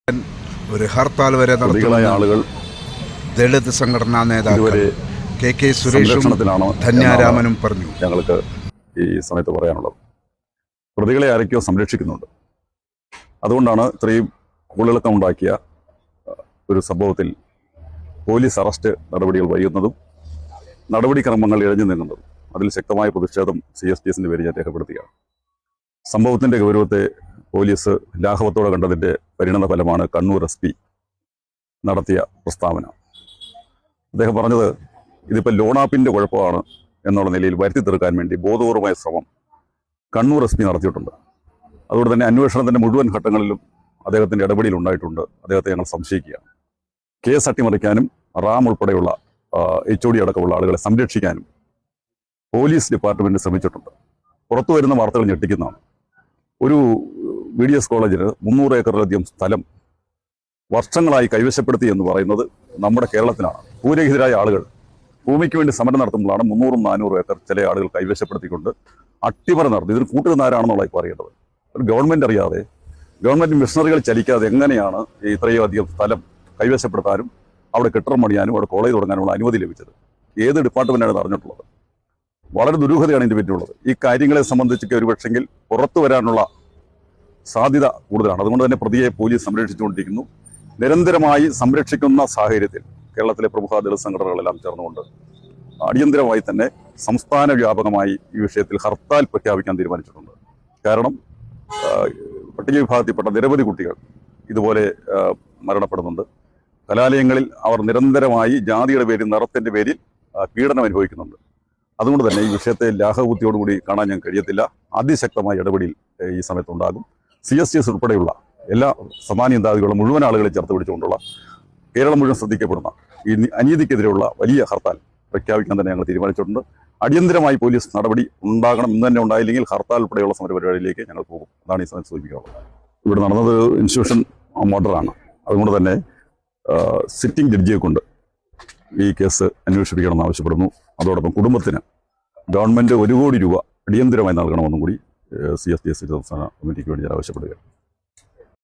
ഒരു ഹർത്താൽ വരെ നടത്തുന്ന ആളുകൾ ദളിത് സംഘടനാ നേതാക്കൾ കെ സുരേഷും ധന്യാരാമനും പറഞ്ഞു. ഞങ്ങൾക്ക് ഈ സമയത്ത് പറയാനുള്ളത്, പ്രതികളെ ആരൊക്കെയോ സംരക്ഷിക്കുന്നുണ്ട്. അതുകൊണ്ടാണ് ഇത്രയും കൂളിളക്കമുണ്ടാക്കിയ ഒരു സംഭവത്തിൽ പോലീസ് അറസ്റ്റ് നടപടികൾ വൈകുന്നതും നടപടിക്രമങ്ങൾ ഇഴഞ്ഞു നീങ്ങുന്നതും. അതിൽ ശക്തമായ പ്രതിഷേധം CSTSന്റെ പേര് ഞാൻ രേഖപ്പെടുത്തുകയാണ്. സംഭവത്തിന്റെ ഗൗരവത്തെ പോലീസ് ലാഘവത്തോടെ കണ്ടതിന്റെ പരിണത ഫലമാണ് കണ്ണൂർ SP നടത്തിയ പ്രസ്താവന. അദ്ദേഹം പറഞ്ഞത്, ഇതിപ്പോൾ ലോണാപ്പിന്റെ കുഴപ്പമാണ് എന്നുള്ള നിലയിൽ വരുത്തി തീർക്കാൻ വേണ്ടി ബോധപൂർവമായ ശ്രമം കണ്ണൂർ SP നടത്തിയിട്ടുണ്ട്. അതുകൊണ്ട് തന്നെ അന്വേഷണത്തിന്റെ മുഴുവൻ ഘട്ടങ്ങളിലും അദ്ദേഹത്തിന്റെ ഇടപെടൽ ഉണ്ടായിട്ടുണ്ട്. അദ്ദേഹത്തെ ഞങ്ങൾ സംശയിക്കുകയാണ്. കേസ് അട്ടിമറിക്കാനും റാം ഉൾപ്പെടെയുള്ള HOD അടക്കമുള്ള ആളുകളെ സംരക്ഷിക്കാനും പോലീസ് ഡിപ്പാർട്ട്മെന്റ് ശ്രമിച്ചിട്ടുണ്ട്. പുറത്തു വരുന്ന വാർത്തകൾ ഞെട്ടിക്കുന്നതാണ്. ഒരു VDS കോളേജിന് 300 ഏക്കറിലധികം സ്ഥലം വർഷങ്ങളായി കൈവശപ്പെടുത്തി എന്ന് പറയുന്നത് നമ്മുടെ കേരളത്തിലാണ്. ഭൂരഹിതരായ ആളുകൾ ഭൂമിക്ക് വേണ്ടി സമരം നടത്തുമ്പോഴാണ് 300-400 ഏക്കർ ചില ആളുകൾ കൈവശപ്പെടുത്തിക്കൊണ്ട് അട്ടിമറി നടത്തി. ഇതിന് കൂട്ടുന്നതാരാണെന്നുള്ള ഇപ്പോൾ അറിയേണ്ടത്. ഒരു ഗവൺമെന്റ് അറിയാതെ, ഗവൺമെന്റ് മിഷണറികൾ ചലിക്കാതെ എങ്ങനെയാണ് ഇത്രയും അധികം സ്ഥലം കൈവശപ്പെടുത്താനും അവിടെ കെട്ടിടം പണിയാനും അവിടെ കോളേജ് തുടങ്ങാനുള്ള അനുമതി ലഭിച്ചത്? ഏത് ഡിപ്പാർട്ട്മെന്റാണ് അറിഞ്ഞിട്ടുള്ളത്? വളരെ ദുരൂഹതയാണ് ഇതിന്റെ പറ്റിയുള്ളത്. ഈ കാര്യങ്ങളെ സംബന്ധിച്ചൊക്കെ ഒരു പക്ഷെങ്കിൽ പുറത്തു വരാനുള്ള സാധ്യത കൂടുതലാണ്. അതുകൊണ്ട് തന്നെ പ്രതിയെ പോലീസ് സംരക്ഷിച്ചുകൊണ്ടിരിക്കുന്നു. നിരന്തരമായി സംരക്ഷിക്കുന്ന സാഹചര്യത്തിൽ കേരളത്തിലെ പ്രമുഖ ദളിത് സംഘടനകളെല്ലാം ചേർന്നുകൊണ്ട് അടിയന്തരമായി തന്നെ സംസ്ഥാന വ്യാപകമായി ഈ വിഷയത്തിൽ ഹർത്താൽ പ്രഖ്യാപിക്കാൻ തീരുമാനിച്ചിട്ടുണ്ട്. കാരണം പട്ടിക വിഭാഗത്തിൽപ്പെട്ട നിരവധി കുട്ടികൾ ഇതുപോലെ മരണപ്പെടുന്നുണ്ട്. കലാലയങ്ങളിൽ അവർ നിരന്തരമായി ജാതിയുടെ പേരിൽ, നിറത്തിന്റെ പേരിൽ പീഡനം അനുഭവിക്കുന്നുണ്ട്. അതുകൊണ്ട് തന്നെ ഈ വിഷയത്തെ ലാഘവബുദ്ധിയോടുകൂടി കാണാൻ ഞാൻ കഴിയത്തില്ല. അതിശക്തമായ ഇടപെടൽ ഈ സമയത്തുണ്ടാകും. CSTS ഉൾപ്പെടെയുള്ള എല്ലാ സമാനീയതാദികളും മുഴുവൻ ആളുകളെ ചേർത്ത് പിടിച്ചുകൊണ്ടുള്ള കേരളം മുഴുവൻ ശ്രദ്ധിക്കപ്പെടുന്ന ഈ അനീതിക്കെതിരെയുള്ള വലിയ ഹർത്താൽ പ്രഖ്യാപിക്കാൻ തന്നെ ഞങ്ങൾ തീരുമാനിച്ചിട്ടുണ്ട്. അടിയന്തരമായി പോലീസ് നടപടി ഉണ്ടാകണം. ഇന്ന് തന്നെ ഉണ്ടായില്ലെങ്കിൽ ഹർത്താൽ ഉൾപ്പെടെയുള്ള സമരപരിപാടിയിലേക്ക് ഞങ്ങൾ പോകും. അതാണ് ഈ സമയത്ത് സൂചിപ്പിക്കാനുള്ളത്. ഇവിടെ നടന്നത് ഇൻസ്റ്റിറ്റ്യൂഷൻ മർഡറാണ്. അതുകൊണ്ട് തന്നെ സിറ്റിംഗ് ജഡ്ജിയെ കൊണ്ട് ഈ കേസ് അന്വേഷിപ്പിക്കണമെന്ന് ആവശ്യപ്പെടുന്നു. അതോടൊപ്പം കുടുംബത്തിന് ഗവൺമെന്റ് 1 കോടി രൂപ അടിയന്തരമായി നൽകണമെന്നും കൂടി CSTS സംസ്ഥാന കമ്മിറ്റിക്ക് വേണ്ടി ഞാൻ ആവശ്യപ്പെടുകയാണ്.